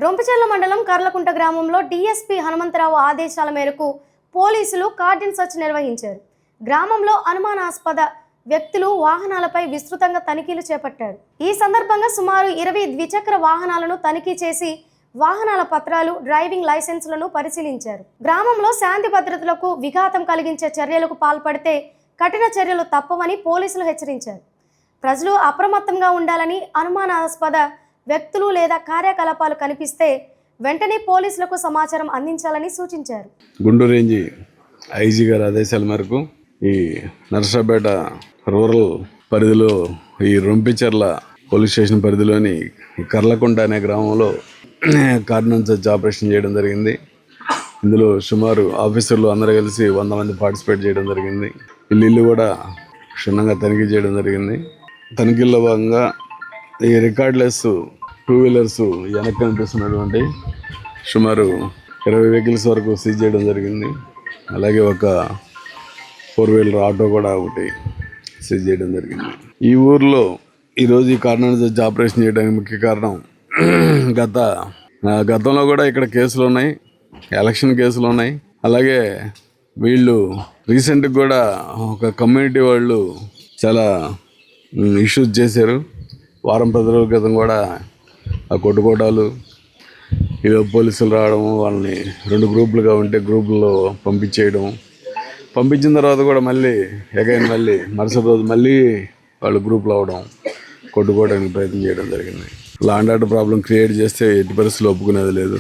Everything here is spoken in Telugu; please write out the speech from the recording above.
రొంపిచెర్ల మండలం కర్లకుంట గ్రామంలో డీఎస్పీ హనుమంతరావు ఆదేశాల మేరకు పోలీసులు కార్డన్ సెర్చ్ నిర్వహించారు. గ్రామంలో అనుమానాస్పద వ్యక్తులు వాహనాలపై విస్తృతంగా తనిఖీలు చేపట్టారు. ఈ సందర్భంగా సుమారు 20 ద్విచక్ర వాహనాలను తనిఖీ చేసి వాహనాల పత్రాలు, డ్రైవింగ్ లైసెన్సులను పరిశీలించారు. గ్రామంలో శాంతి భద్రతలకు విఘాతం కలిగించే చర్యలకు పాల్పడితే కఠిన చర్యలు తప్పవని పోలీసులు హెచ్చరించారు. ప్రజలు అప్రమత్తంగా ఉండాలని, అనుమానాస్పద వ్యక్తులు లేదా కార్యకలాపాలు కనిపిస్తే వెంటనే పోలీసులకు సమాచారం అందించాలని సూచించారు. గుంటూరు రేంజ్ ఐజీ గారి ఆదేశాల మేరకు ఈ నర్సాపేట రూరల్ పరిధిలో ఈ రొంపిచెర్ల పోలీస్ స్టేషన్ పరిధిలోని కర్లకుంట అనే గ్రామంలో కార్డన్ సెర్చ్ ఆపరేషన్ చేయడం జరిగింది. ఇందులో సుమారు ఆఫీసర్లు అందరూ కలిసి 100 మంది పార్టిసిపేట్ చేయడం జరిగింది. ఇల్లు కూడా క్షుణ్ణంగా తనిఖీ చేయడం జరిగింది. తనిఖీల్లో భాగంగా ఈ రికార్డ్లెస్ 2 వీలర్స్ వెనక్కి కనిపిస్తున్నటువంటి సుమారు 20 వెహికల్స్ వరకు సీజ్ చేయడం జరిగింది. అలాగే ఒక 4 వీలర్ ఆటో కూడా ఒకటి సీజ్ చేయడం జరిగింది. ఈ ఊర్లో ఈరోజు ఈ కార్డన్ సెర్చ్ ఆపరేషన్ చేయడానికి ముఖ్య కారణం గతంలో కూడా ఇక్కడ కేసులు ఉన్నాయి, ఎలక్షన్ కేసులు ఉన్నాయి. అలాగే వీళ్ళు రీసెంట్గా కూడా ఒక కమ్యూనిటీ వాళ్ళు చాలా ఇష్యూస్ చేశారు. వారం 10 రోజుల క్రితం కూడా ఆ కొట్టుకోటాలు, ఇవి పోలీసులు రావడం, వాళ్ళని 2 గ్రూపులుగా ఉంటే గ్రూపుల్లో పంపించిన తర్వాత కూడా మళ్ళీ మరుసటి రోజు మళ్ళీ వాళ్ళు గ్రూపులు అవ్వడం, కొట్టుకోవడానికి ప్రయత్నం చేయడం జరిగింది. Law and order problem create చేస్తే ఎట్టి పరిస్థితుల్లో ఒప్పుకునేది లేదు.